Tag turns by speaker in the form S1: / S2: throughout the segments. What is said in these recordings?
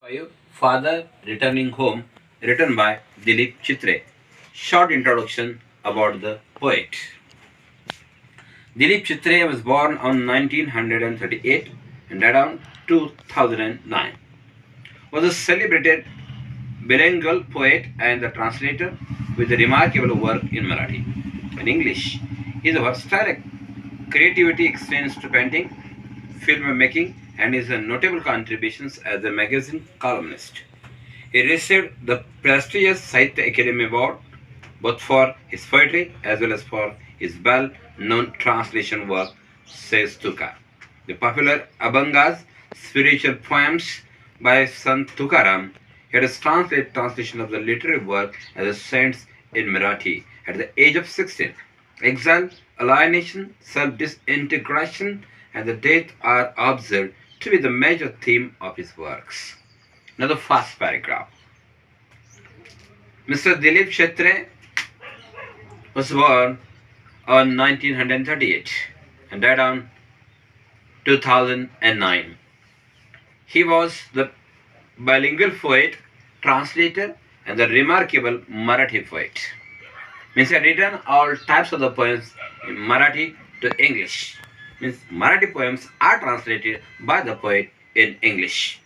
S1: 5. Father Returning Home, written by Dilip Chitre. Short introduction about the poet. Dilip Chitre was born on 1938 and died on 2009. Was a celebrated bilingual poet and the translator with a remarkable work in Marathi and English. His versatile creativity extends to painting, filmmaking, and his notable contributions as a magazine columnist. He received the prestigious Sahitya Academy Award both for his poetry as well as for his well-known translation work, says Tuka. The popular Abhangas, spiritual poems by Sant Tukaram, he had a translation of the literary work as a saints in Marathi at the age of 16. Exile, alienation, self-disintegration, and the death are observed to be the major theme of his works. Now the first paragraph. Mr. Dilip Kshetre was born on 1938 and died on 2009. He was the bilingual poet, translator, and the remarkable Marathi poet. Means he had written all types of the poems in Marathi to English. Means Marathi poems are translated by the poet in English.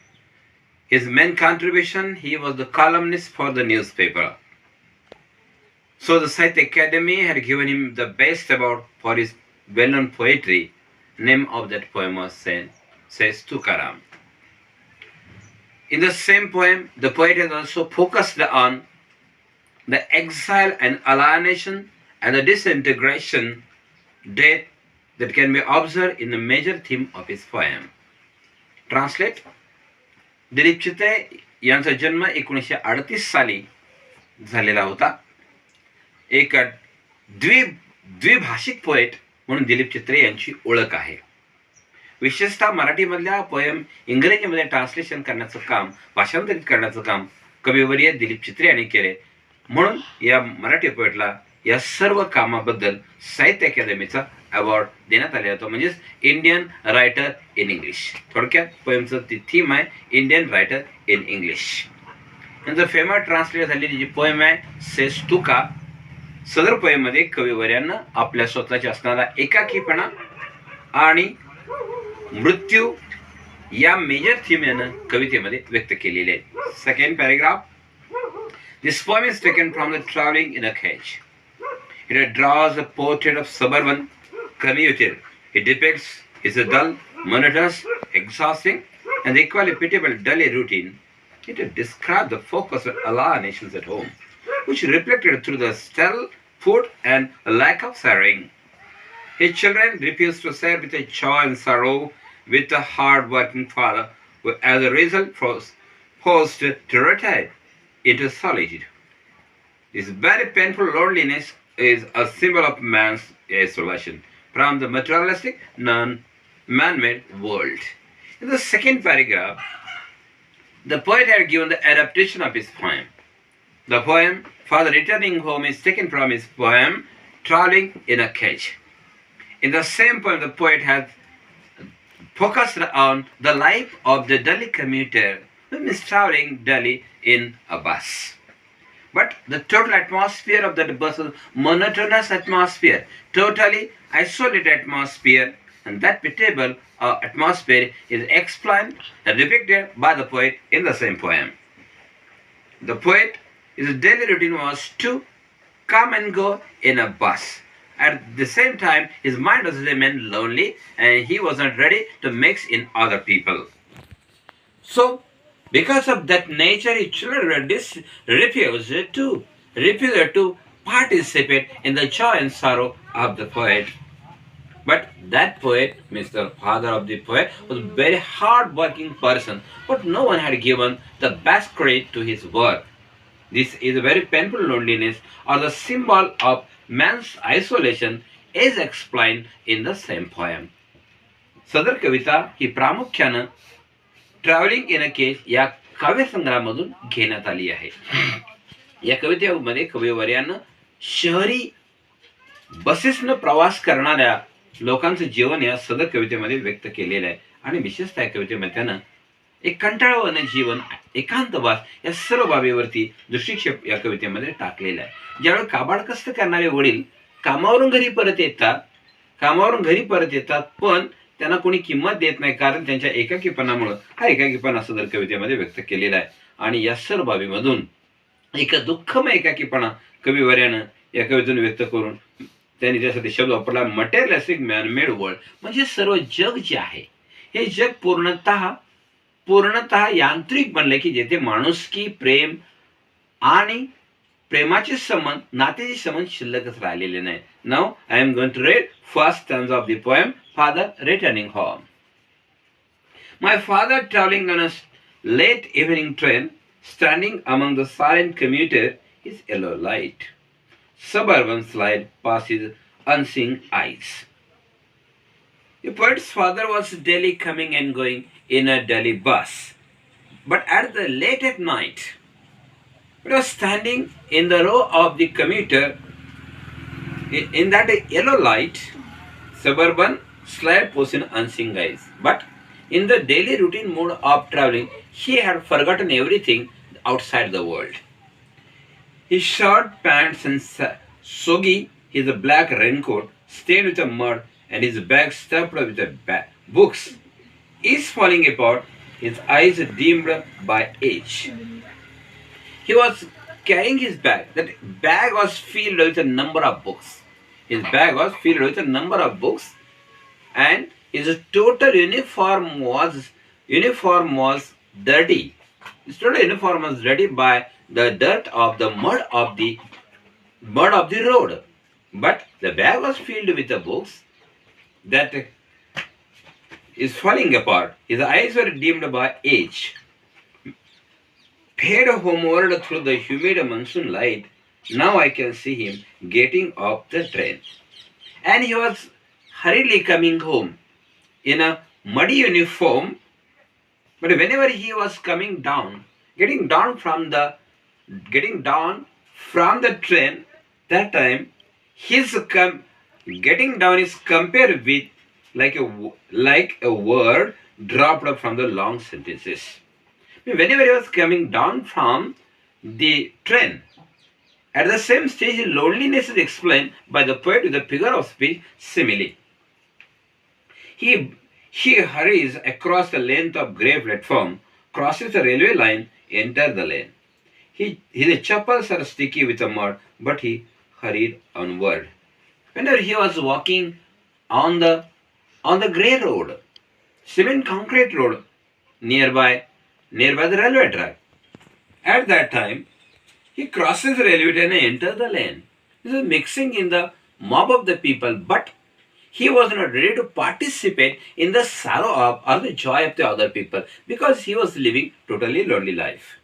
S1: His main contribution, he was the columnist for the newspaper. So the Sahitya Academy had given him the best award for his well-known poetry. Name of that poem was says Tukaram. In the same poem, the poet has also focused on the exile and alienation and the disintegration, death that can be observed in the major theme of his poem. Translate. Dilip चित्रे यांचा जन्म 1938 साली झालेला होता. एक द्विभाषिक poet म्हणून दिलीप चित्रे यांची ओळख आहे. विशेषतः मराठीमधल्या पोएम इंग्रजीमध्ये ट्रान्सलेशन करण्याचं काम, भाषांतरित करण्याचं काम कविवर्य दिलीप चित्रे यांनी केले. म्हणून या मराठी पोएटला या सर्व कामाबद्दल साहित्य अकादमीचा अवॉर्ड देण्यात आला होता. म्हणजेच इंडियन रायटर इन इंग्लिश. थोडक्यात पोएमचं ती थीम आहे इंडियन रायटर इन इंग्लिश. नंतर फेमस ट्रान्सलेट झालेली जी पोएम आहे सेस तुका. सदर पोएममध्ये कविवर्यानं आपल्या स्वतःच्या असणारा एकाकीपणा आणि मृत्यू या मेजर थीम यानं कवितेमध्ये व्यक्त केलेले आहे. Second paragraph. This poem is taken from the travelling in a cage. It draws a portrait of suburban commuter. It depicts his dull, monotonous, exhausting, and equally pitiable daily routine. It describes the focus of alienations at home, which reflected through the sterile food and a lack of sharing. His children refused to share with a joy and sorrow with a hard-working father, who as a result was forced to retire into solitude. This very painful loneliness is a symbol of man's isolation from the materialistic, man-made world. In the second paragraph, the poet had given the adaptation of his poem. The poem, Father Returning Home, is taken from his poem, Traveling in a Cage. In the same poem, the poet has focused on the life of the Delhi commuter who is traveling Delhi in a bus. But the total atmosphere of that bus is monotonous atmosphere, totally isolated atmosphere, and that pitiable atmosphere is explained and depicted by the poet in the same poem. The poet, his daily routine was to come and go in a bus. At the same time, his mind was remained lonely and he was not ready to mix in other people. So, because of that nature, his children refused to participate in the joy and sorrow of the poet. But that poet, Mr. Father of the poet, was a very hard-working person, but no one had given the best credit to his work. This is a very painful loneliness, or the symbol of man's isolation, is explained in the same poem. सदर कविता ही प्रामुख्यानं travelling in a cage या काव्यसंग्रहामधून घेण्यात आली आहे. या कवितेमध्ये कविवर्यानं शहरी बसेसनं प्रवास करणाऱ्या लोकांचं जीवन या सदर कवितेमध्ये व्यक्त केलेलं आहे. आणि विशेषतः कवितेमध्ये त्यानं एक कंटाळवाणं जीवन एकांतवास या सर्व बाबीवरती दृष्टिक्षेप या कवितेमध्ये टाकलेला आहे. ज्यावेळी काबाड कष्ट करणारे वडील कामावरून घरी परत येतात, पण त्यांना कोणी किंमत देत नाही, कारण त्यांच्या एकाकीपणामुळं हा एकाकीपणा सदर कवितेमध्ये व्यक्त केलेला आहे. आणि या सर्व बाबीमधून एक दुःखमय एकाकीपणा कविवर्यानं या कवितेतून व्यक्त करून त्यांनी त्यासाठी शब्द वापरला, मटेरियलिस्टिक मॅनमेड वर्ल्ड. म्हणजे सर्व जग जे आहे हे जग पूर्णतः यांत्रिक बनले, की जेथे माणुसकी, प्रेम आणि प्रेमाचे संबंध, नातेचे संबंध शिल्लकच राहिलेले नाही. Now I am going to read first stanza of the poem, father returning home. My father traveling on a late evening train, standing among the silent commuter, his yellow light. Suburban slide past his unseeing eyes. The poet's father was daily coming and going in a Delhi bus. But at the late at night, it was standing in the row of the commuter in that yellow light, suburban slide past in unseeing eyes. But in the daily routine mode of traveling, he had forgotten everything outside the world. His short pants and soggy, his black raincoat stained with the mud, and his bag stuffed with the books is falling apart, his eyes dimmed by age. He was carrying his bag. That bag was filled with a number of books. His bag was filled with a number of books, and his total uniform was dirty. His total uniform was dirty by the dirt of the mud of the road. But the bag was filled with the books that is falling apart. His eyes were dimmed by age. Paid homeward through the humid monsoon light, now I can see him getting off the train. And he was hurriedly coming home in a muddy uniform. But whenever he was getting down from the train, that time his getting down is compared with like a word dropped up from the long sentences. Whenever he was coming down from the train, at the same stage, loneliness is explained by the poet with a figure of speech simile. He hurries across the length of grey platform, crosses the railway line, enters the lane. His chappals are sticky with the mud, but he hurried onward. Whenever he was walking on the grey road, cement concrete road nearby the railway track, at that time he crosses the railway line and enters the lane. He is mixing in the mob of the people, but he was not ready to participate in the sorrow of or the joy of the other people, because he was living totally lonely life.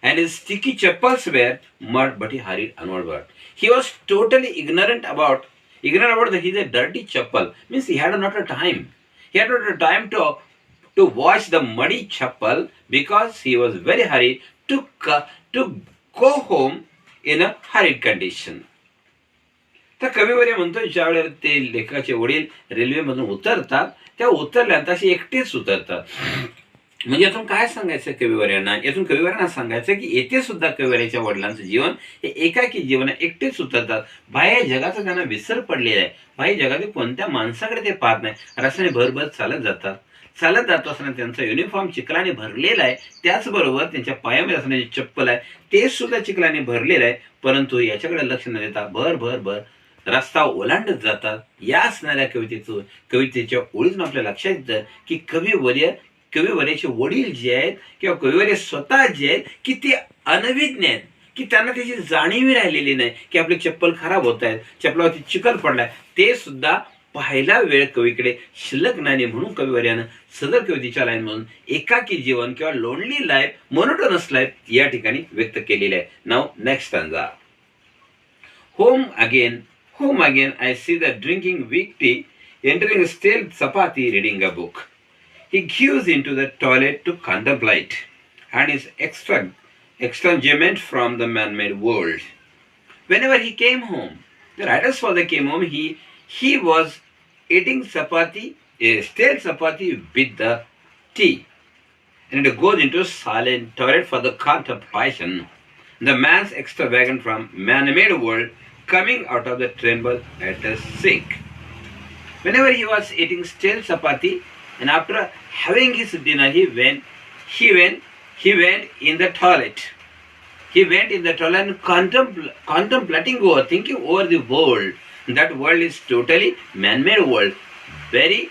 S1: And his sticky chappals were mud, but he hurried onward. He was totally ignorant about that he is a dirty chappal. Means he had not a time. He had not a time to wash the muddy chappal, because he was very hurried to go home in a hurried condition. तर कविवर्य म्हणतो, ज्या वेळेला ते लेखकाचे वडील रेल्वेमधून उतरतात, त्या उतरल्यानंतर असे एकटेच उतरतात. म्हणजे यातून काय सांगायचं कविवर्यांना सांगायचं की येथे सुद्धा कविवर्याच्या वडिलांचं जीवन हे एकाकी जीवन आहे. एकटेच उतरतात. बाह्य जगाचा त्यांना विसर पडलेला आहे. बाह्य जगातील कोणत्या माणसाकडे ते पाहत नाही. रस्त्याने भरभर चालत जात असताना त्यांचा युनिफॉर्म चिखलाने भरलेला आहे. त्याचबरोबर त्यांच्या पायामध्ये असणारे चप्पल आहे ते सुद्धा चिखलाने भरलेलं आहे. परंतु याच्याकडे लक्ष न देता भर रस्ता ओलांडत जातात. या असणाऱ्या कवितेच्या ओळीतून आपल्या लक्षात येतं की कविवर्याचे वडील जे आहेत किंवा कविवर्य स्वतः जे आहेत की ते अनभिज्ञ आहेत, की त्यांना त्याची जाणीव राहिलेली नाही की आपले चप्पल खराब होत आहेत, चप्पलावरती चिखल पडलाय, ते सुद्धा पाहायला वेळ कवीकडे शिल्लक नाही. म्हणून कविवर्यानं सदर कवितेच्या लाईन म्हणून एकाकी जीवन किंवा लोनली लाईफ, मोनोटोनस लाईफ या ठिकाणी व्यक्त केलेले आहे. Now next stanza. Home again, I see the drinking weak tea, entering a stale chapati, reading a book. He goes into the toilet to contemplate, and is extragement from the man-made world. Whenever he came home, the writer's father came home, he was eating chapati, a stale chapati with the tea. and it goes into silent toilet for the contemplation. The man's extravagant from man-made world coming out of the tremble at the sink. Whenever he was eating stale chapati, and after having his dinner, he went, he went in the toilet. He went in the toilet and contemplating over, thinking over the world. That world is totally man-made world. Very,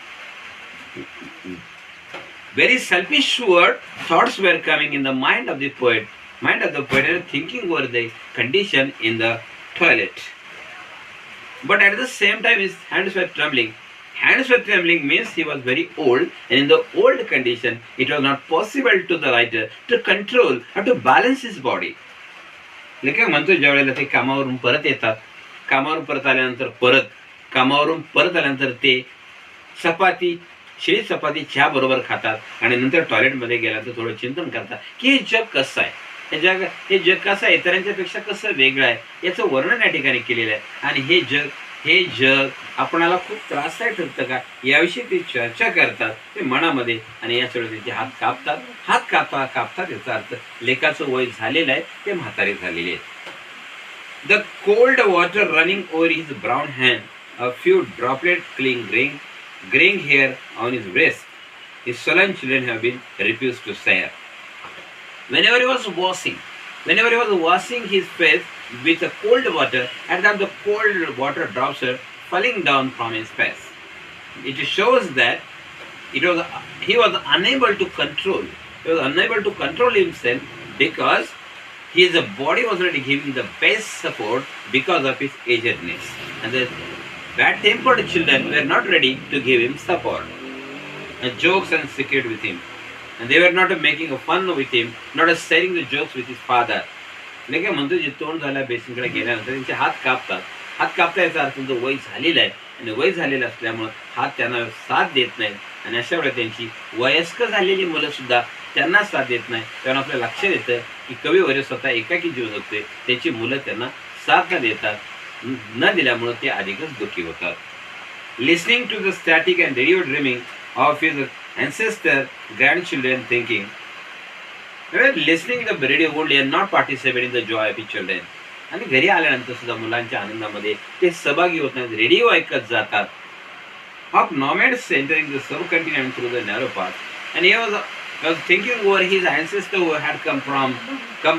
S1: very selfish word thoughts were coming in the mind of the poet. Mind of the poet and thinking over the condition in the toilet. But at the same time his hands were trembling. Hands were trembling means he was very old, and in the old condition it was not possible to the writer to control or to balance his body. लेखक म्हणतो ज्या वेळेला ते कामावरून परत येतात, कामावरून परत आल्यानंतर परत आल्यानंतर ते चपाती शिळी चपाती चहा बरोबर खातात आणि नंतर टॉयलेटमध्ये गेल्यानंतर थोडं चिंतन करतात की हे जग कसं आहे, हे जग कसं आहे, इतरांच्या पेक्षा कसं वेगळं आहे याचं वर्णन या ठिकाणी केलेलं आहे. आणि हे जग आपणाला खूप त्रासदायक ठरतं का याविषयी ते चर्चा करतात ते मनामध्ये. आणि याच वेळेस त्यांचे हात कापतात याचा अर्थ लेखाचं वय झालेलं आहे, ते म्हातारे झालेले आहेत. The cold water running over his brown hand, a few droplet graying hair on his breast. His sullen children have been refused to share. Whenever he was washing his face with the cold water, and then the cold water drops are falling down from his face. It shows that he was unable to control. He was unable to control himself because his body was already giving the best support because of his agedness. And the bad-tempered children were not ready to give him support. And jokes and secret with him. And they were not making fun with him, not sharing the jokes with his father. लेके म्हणतो जे तोंड झाल्या बेसिनकडे गेल्यानंतर त्यांचे हात कापता याचा अर्थ त्यांचं वय झालेलं आहे, आणि वय झालेलं असल्यामुळं हात त्यांना साथ देत नाही. आणि अशा वेळेला त्यांची वयस्क झालेली मुलं सुद्धा त्यांना साथ देत नाही. तेव्हा आपल्याला लक्षात येतं की कविवर्य स्वतः एकाकी जीव जगते, त्यांची मुलं त्यांना साथ न देतात, न दिल्यामुळे ते अधिकच दुःखी होतात. Listening to the static and radio dreaming of his ancestor grandchildren thinking, they were listening to the radio only and not participating in the joy of his children. आणि घरी आल्यानंतर सुद्धा मुलांच्या आनंदामध्ये ते सहभागी होत नाहीत, रेडिओ ऐकत जातात. Of nomads entering the subcontinent through the narrow path, and he was thinking over his ancestors who had come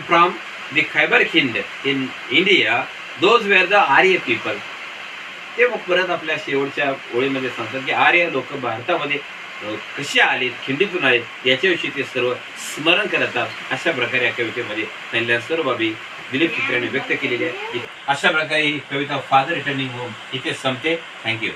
S1: from the Khyber Khind in India. Those were the Arya people. ते मग परत आपल्या शेवटच्या ओळीमध्ये सांगतात की आर्य लोक भारतामध्ये कसे आले, खिंडीतून आले, याच्याविषयी ते सर्व स्मरण करतात. अशा प्रकारे या कवितेमध्ये त्यांच्या सर्व बाबी दिलीप चित्र्याने व्यक्त केलेल्या आहे. अशा प्रकारे ही कविता फादर रिटर्निंग होम इथे संपते. थँक्यू.